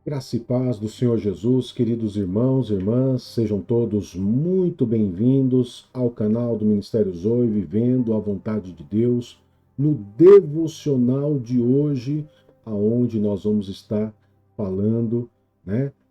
Graça e paz do Senhor Jesus, queridos irmãos e irmãs, sejam todos muito bem-vindos ao canal do Ministério Zoe, Vivendo a Vontade de Deus, no devocional de hoje, aonde nós vamos estar falando,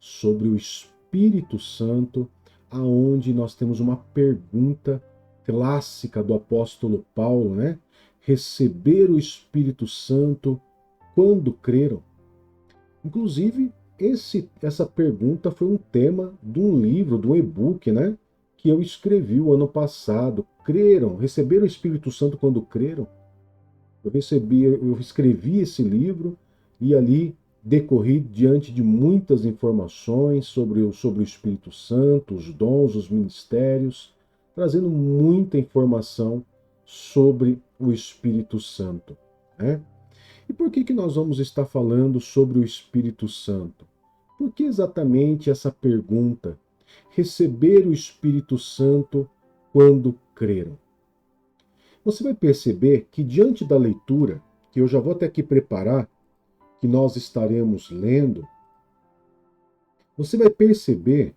sobre o Espírito Santo, aonde nós temos uma pergunta clássica do apóstolo Paulo, Receber o Espírito Santo quando creram? Inclusive, essa pergunta foi um tema de um livro, de um e-book, que eu escrevi o ano passado. Creram? Receberam o Espírito Santo quando creram? Eu escrevi esse livro e ali decorri diante de muitas informações sobre o Espírito Santo, os dons, os ministérios, trazendo muita informação sobre o Espírito Santo, né? E por que nós vamos estar falando sobre o Espírito Santo? Por que exatamente essa pergunta? Receber o Espírito Santo quando creram. Você vai perceber que diante da leitura, que eu já vou até aqui preparar, que nós estaremos lendo, você vai perceber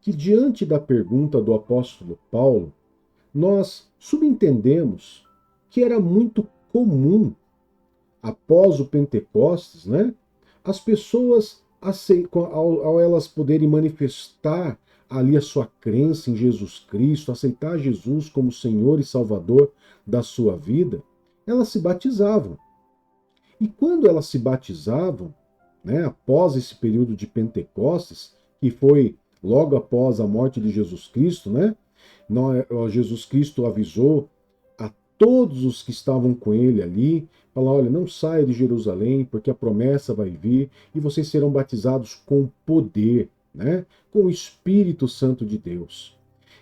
que diante da pergunta do apóstolo Paulo, nós subentendemos que era muito comum após o Pentecostes, as pessoas, ao elas poderem manifestar ali a sua crença em Jesus Cristo, aceitar Jesus como Senhor e Salvador da sua vida, elas se batizavam. E quando elas se batizavam, após esse período de Pentecostes, que foi logo após a morte de Jesus Cristo, Jesus Cristo avisou a todos os que estavam com ele ali, falar, olha, não saia de Jerusalém, porque a promessa vai vir, e vocês serão batizados com poder, com o Espírito Santo de Deus.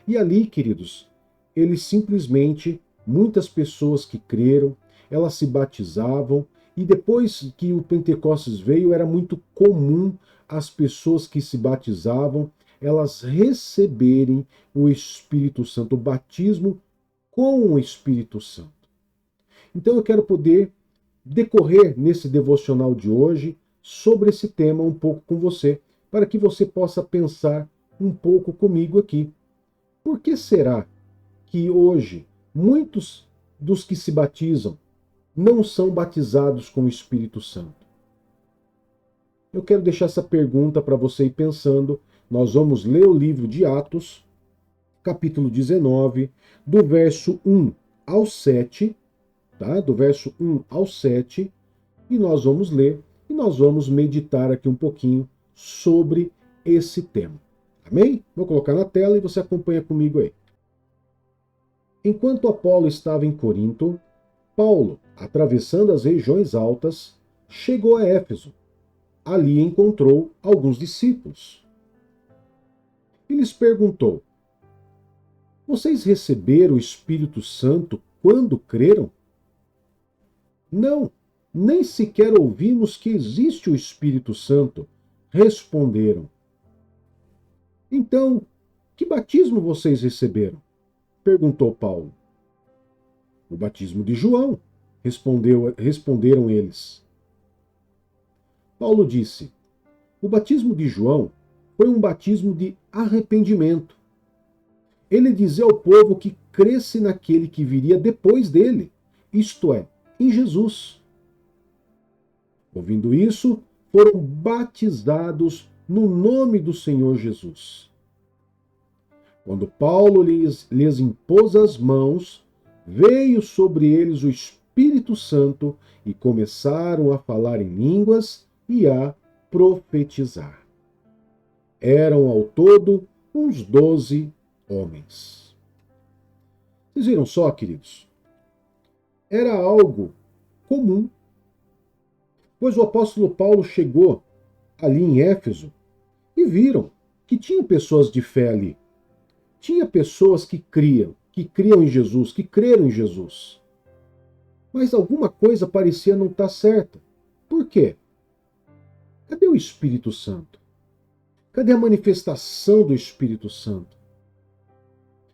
E ali, queridos, eles simplesmente, muitas pessoas que creram, elas se batizavam, e depois que o Pentecostes veio, era muito comum as pessoas que se batizavam, elas receberem o Espírito Santo, o batismo com o Espírito Santo. Então eu quero poder decorrer nesse devocional de hoje sobre esse tema um pouco com você, para que você possa pensar um pouco comigo aqui. Por que será que hoje muitos dos que se batizam não são batizados com o Espírito Santo? Eu quero deixar essa pergunta para você ir pensando. Nós vamos ler o livro de Atos, capítulo 19, do verso 1 ao 7, tá? Do verso 1 ao 7, e nós vamos ler e nós vamos meditar aqui um pouquinho sobre esse tema. Amém? Vou colocar na tela e você acompanha comigo aí. Enquanto Apolo estava em Corinto, Paulo, atravessando as regiões altas, chegou a Éfeso. Ali encontrou alguns discípulos. E lhes perguntou: Vocês receberam o Espírito Santo quando creram? Não, nem sequer ouvimos que existe o Espírito Santo, responderam. Então, que batismo vocês receberam? Perguntou Paulo. O batismo de João, responderam eles. Paulo disse: O batismo de João foi um batismo de arrependimento. Ele dizia ao povo que cresce naquele que viria depois dele, isto é, em Jesus. Ouvindo isso, foram batizados no nome do Senhor Jesus. Quando Paulo lhes impôs as mãos, veio sobre eles o Espírito Santo e começaram a falar em línguas e a profetizar. Eram ao todo uns 12 homens. Vocês viram só, queridos? Era algo comum, pois o apóstolo Paulo chegou ali em Éfeso e viram que tinha pessoas de fé ali. Tinha pessoas que criam em Jesus, que creram em Jesus. Mas alguma coisa parecia não estar certa. Por quê? Cadê o Espírito Santo? Cadê a manifestação do Espírito Santo?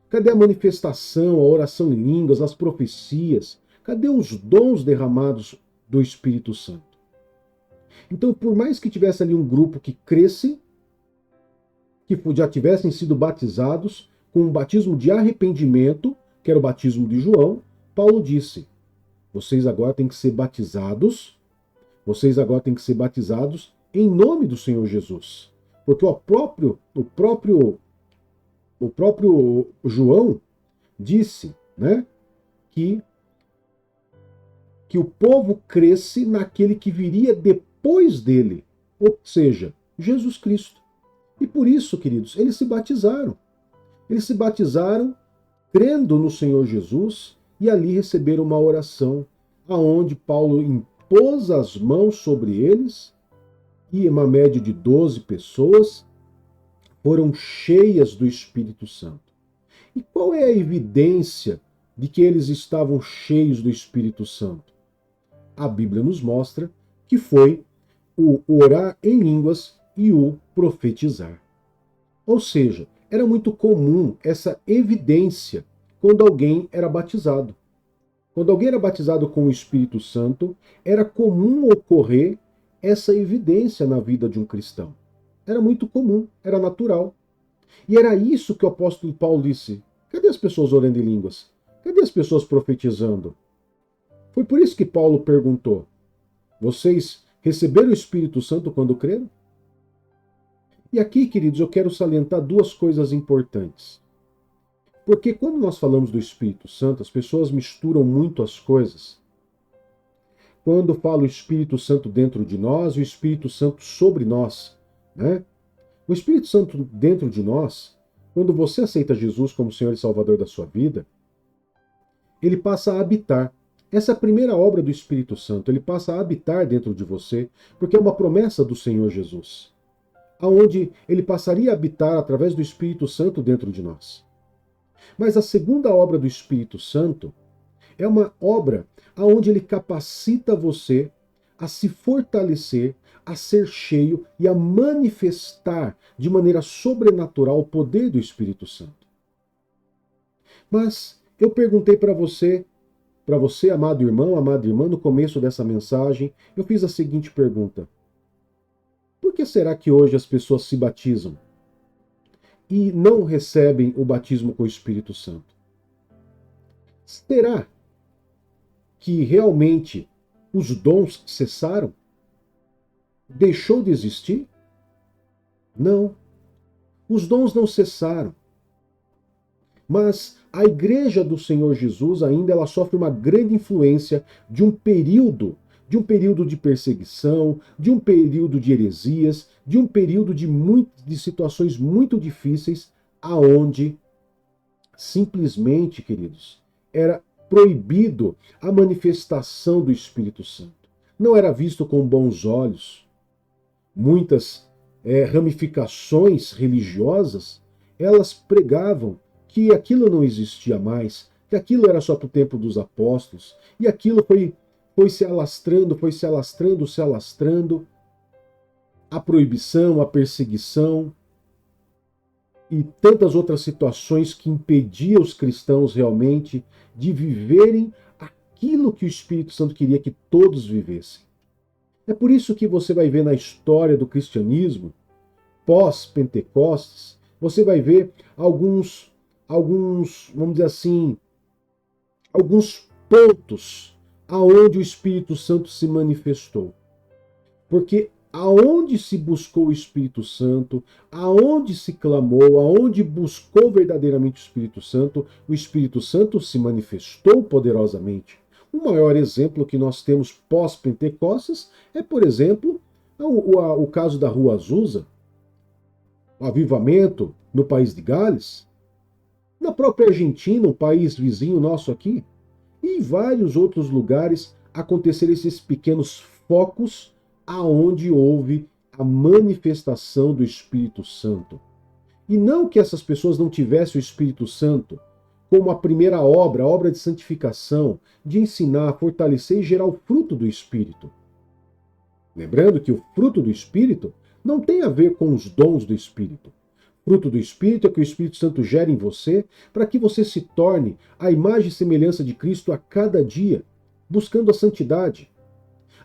Cadê a manifestação, a oração em línguas, as profecias? Cadê os dons derramados do Espírito Santo? Então, por mais que tivesse ali um grupo que cresce, que já tivessem sido batizados com um batismo de arrependimento, que era o batismo de João, Paulo disse: vocês agora têm que ser batizados, em nome do Senhor Jesus. Porque o próprio João disse, né, que o povo cresce naquele que viria depois dele, ou seja, Jesus Cristo. E por isso, queridos, eles se batizaram. Eles se batizaram crendo no Senhor Jesus e ali receberam uma oração, aonde Paulo impôs as mãos sobre eles e uma média de 12 pessoas foram cheias do Espírito Santo. E qual é a evidência de que eles estavam cheios do Espírito Santo? A Bíblia nos mostra que foi o orar em línguas e o profetizar. Ou seja, era muito comum essa evidência quando alguém era batizado. Quando alguém era batizado com o Espírito Santo, era comum ocorrer essa evidência na vida de um cristão. Era muito comum, era natural. E era isso que o apóstolo Paulo disse: cadê as pessoas orando em línguas? Cadê as pessoas profetizando? Foi por isso que Paulo perguntou: vocês receberam o Espírito Santo quando creram? E aqui, queridos, eu quero salientar duas coisas importantes. Porque quando nós falamos do Espírito Santo, as pessoas misturam muito as coisas. Quando falo o Espírito Santo dentro de nós, o Espírito Santo sobre nós, né? O Espírito Santo dentro de nós, quando você aceita Jesus como Senhor e Salvador da sua vida, ele passa a habitar. Essa é a primeira obra do Espírito Santo, ele passa a habitar dentro de você, porque é uma promessa do Senhor Jesus, aonde ele passaria a habitar através do Espírito Santo dentro de nós. Mas a segunda obra do Espírito Santo é uma obra aonde ele capacita você a se fortalecer, a ser cheio e a manifestar de maneira sobrenatural o poder do Espírito Santo. Mas eu perguntei para você, amado irmão, amada irmã, no começo dessa mensagem, eu fiz a seguinte pergunta: por que será que hoje as pessoas se batizam e não recebem o batismo com o Espírito Santo? Será que realmente os dons cessaram? Deixou de existir? Não. Os dons não cessaram. Mas a igreja do Senhor Jesus ainda ela sofre uma grande influência de um período de perseguição, de um período de heresias, de um período de situações muito difíceis, aonde simplesmente, queridos, era proibido a manifestação do Espírito Santo. Não era visto com bons olhos. Muitas ramificações religiosas, elas pregavam que aquilo não existia mais, que aquilo era só para o tempo dos apóstolos, e aquilo foi se alastrando, se alastrando, a proibição, a perseguição e tantas outras situações que impediam os cristãos realmente de viverem aquilo que o Espírito Santo queria que todos vivessem. É por isso que você vai ver na história do cristianismo, pós-Pentecostes, você vai ver alguns, vamos dizer assim, alguns pontos aonde o Espírito Santo se manifestou. Porque aonde se buscou o Espírito Santo, aonde se clamou, aonde buscou verdadeiramente o Espírito Santo se manifestou poderosamente. O maior exemplo que nós temos pós-Pentecostes é, por exemplo, o caso da Rua Azusa, o avivamento no país de Gales, na própria Argentina, um país vizinho nosso aqui, e em vários outros lugares aconteceram esses pequenos focos aonde houve a manifestação do Espírito Santo. E não que essas pessoas não tivessem o Espírito Santo como a primeira obra, a obra de santificação, de ensinar, fortalecer e gerar o fruto do Espírito. Lembrando que o fruto do Espírito não tem a ver com os dons do Espírito. Fruto do Espírito é que o Espírito Santo gera em você para que você se torne a imagem e semelhança de Cristo a cada dia, buscando a santidade.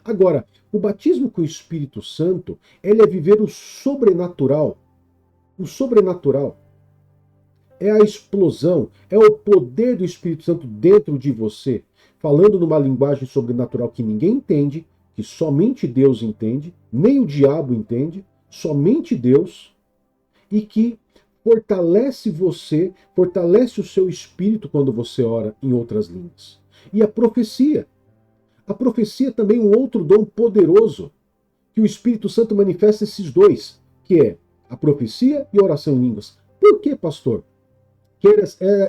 Agora, o batismo com o Espírito Santo, ele é viver o sobrenatural. O sobrenatural é a explosão, é o poder do Espírito Santo dentro de você, falando numa linguagem sobrenatural que ninguém entende, que somente Deus entende, nem o diabo entende, somente Deus, e que fortalece você, fortalece o seu espírito quando você ora em outras línguas. E a profecia. A profecia também é um outro dom poderoso, que o Espírito Santo manifesta esses dois, que é a profecia e a oração em línguas. Por que, pastor? Que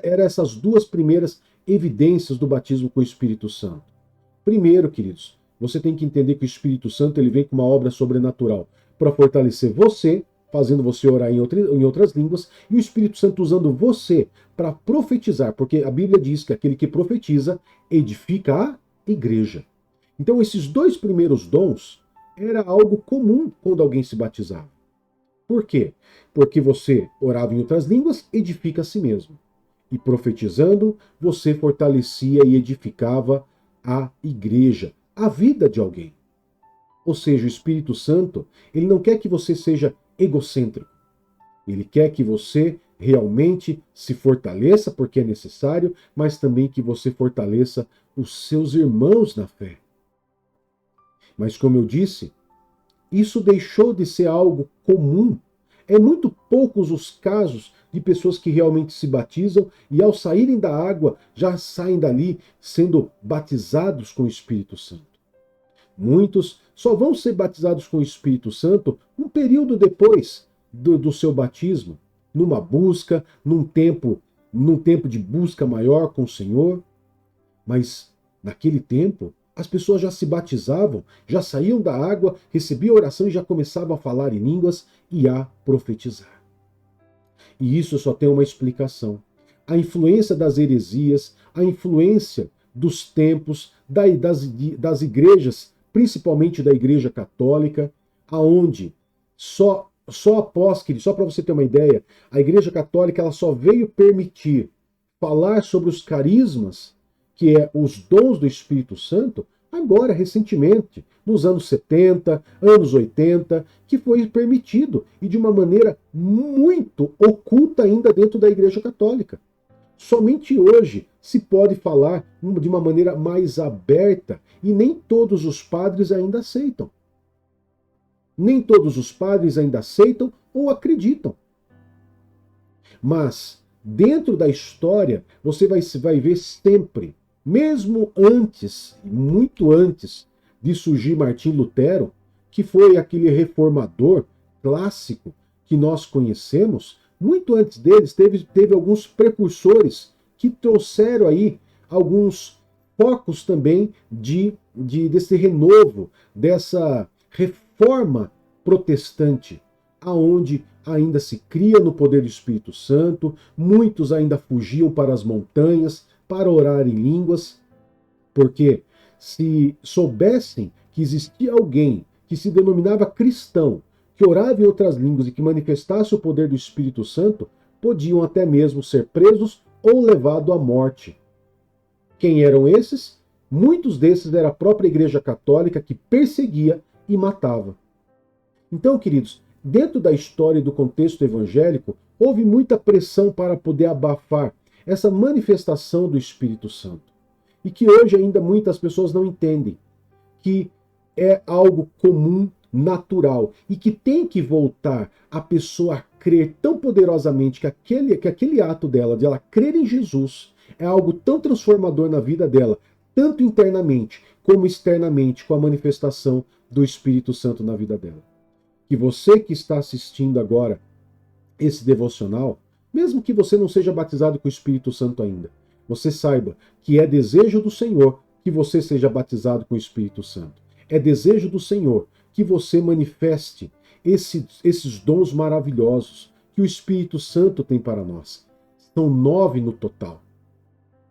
eram essas duas primeiras evidências do batismo com o Espírito Santo. Primeiro, queridos, você tem que entender que o Espírito Santo ele vem com uma obra sobrenatural para fortalecer você, fazendo você orar em outras línguas, e o Espírito Santo usando você para profetizar, porque a Bíblia diz que aquele que profetiza edifica a igreja. Então, esses dois primeiros dons era algo comum quando alguém se batizava. Por quê? Porque você orava em outras línguas, edifica a si mesmo. E profetizando, você fortalecia e edificava a igreja, a vida de alguém. Ou seja, o Espírito Santo, ele não quer que você seja egocêntrico. Ele quer que você realmente se fortaleça, porque é necessário, mas também que você fortaleça os seus irmãos na fé. Mas como eu disse, isso deixou de ser algo comum. É muito poucos os casos de pessoas que realmente se batizam e ao saírem da água já saem dali sendo batizados com o Espírito Santo. Muitos só vão ser batizados com o Espírito Santo um período depois do seu batismo, numa busca, num tempo de busca maior com o Senhor. Mas naquele tempo, as pessoas já se batizavam, já saíam da água, recebiam oração e já começavam a falar em línguas e a profetizar. E isso só tem uma explicação. A influência das heresias, a influência dos tempos, das igrejas, principalmente da Igreja Católica, aonde só após, só para você ter uma ideia, a Igreja Católica ela só veio permitir falar sobre os carismas, que é os dons do Espírito Santo, agora, recentemente, nos anos 70, anos 80, que foi permitido, e de uma maneira muito oculta ainda dentro da Igreja Católica. Somente hoje se pode falar de uma maneira mais aberta, e nem todos os padres ainda aceitam. Nem todos os padres ainda aceitam ou acreditam. Mas, dentro da história, você vai ver sempre, mesmo antes, muito antes de surgir Martim Lutero, que foi aquele reformador clássico que nós conhecemos, muito antes deles teve alguns precursores que trouxeram aí alguns focos também desse renovo, dessa reforma protestante, aonde ainda se cria no poder do Espírito Santo, muitos ainda fugiam para as montanhas para orar em línguas, porque se soubessem que existia alguém que se denominava cristão, que orava em outras línguas e que manifestasse o poder do Espírito Santo, podiam até mesmo ser presos ou levados à morte. Quem eram esses? Muitos desses era a própria Igreja Católica que perseguia e matava. Então, queridos, dentro da história e do contexto evangélico, houve muita pressão para poder abafar essa manifestação do Espírito Santo. E que hoje ainda muitas pessoas não entendem que é algo comum, natural, e que tem que voltar a pessoa a crer tão poderosamente que aquele ato dela, de ela crer em Jesus, é algo tão transformador na vida dela, tanto internamente como externamente, com a manifestação do Espírito Santo na vida dela. Que você que está assistindo agora esse devocional, mesmo que você não seja batizado com o Espírito Santo ainda, você saiba que é desejo do Senhor que você seja batizado com o Espírito Santo. É desejo do Senhor que você manifeste esses dons maravilhosos que o Espírito Santo tem para nós. São 9 no total,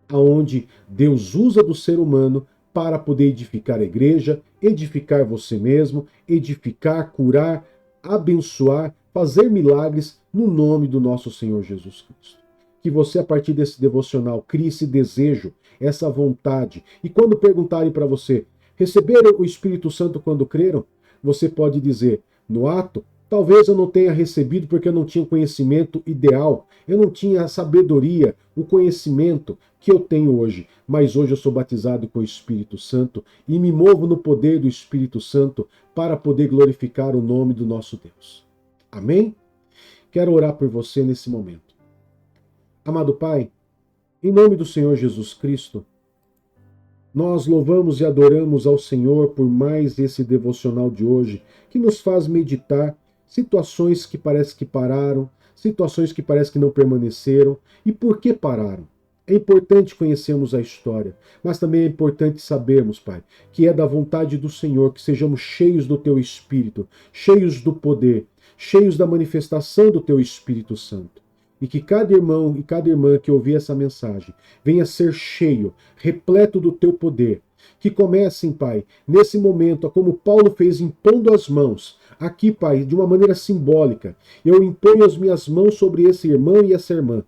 aonde Deus usa do ser humano para poder edificar a igreja, edificar você mesmo, edificar, curar, abençoar, fazer milagres no nome do nosso Senhor Jesus Cristo. Que você, a partir desse devocional, crie esse desejo, essa vontade. E quando perguntarem para você, Receberam o Espírito Santo quando creram? Você pode dizer, no ato, talvez eu não tenha recebido porque eu não tinha o conhecimento ideal, eu não tinha a sabedoria, o conhecimento que eu tenho hoje, mas hoje eu sou batizado com o Espírito Santo e me movo no poder do Espírito Santo para poder glorificar o nome do nosso Deus. Amém? Quero orar por você nesse momento. Amado Pai, em nome do Senhor Jesus Cristo, nós louvamos e adoramos ao Senhor por mais esse devocional de hoje, que nos faz meditar situações que parece que pararam, situações que parece que não permaneceram. E por que pararam? É importante conhecermos a história, mas também é importante sabermos, Pai, que é da vontade do Senhor que sejamos cheios do Teu Espírito, cheios do poder, cheios da manifestação do Teu Espírito Santo. E que cada irmão e cada irmã que ouvir essa mensagem venha ser cheio, repleto do Teu poder. Que comecem, Pai, nesse momento, como Paulo fez, impondo as mãos. Aqui, Pai, de uma maneira simbólica, eu imponho as minhas mãos sobre esse irmão e essa irmã.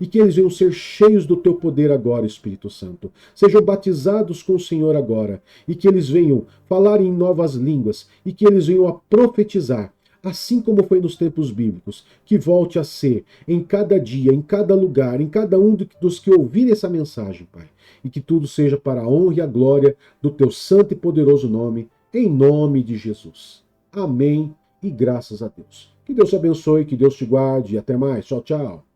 E que eles venham ser cheios do Teu poder agora, Espírito Santo. Sejam batizados com o Senhor agora. E que eles venham falar em novas línguas. E que eles venham a profetizar. Assim como foi nos tempos bíblicos, que volte a ser em cada dia, em cada lugar, em cada um dos que ouvirem essa mensagem, Pai. E que tudo seja para a honra e a glória do Teu santo e poderoso nome, em nome de Jesus. Amém e graças a Deus. Que Deus te abençoe, que Deus te guarde e até mais. Tchau, tchau.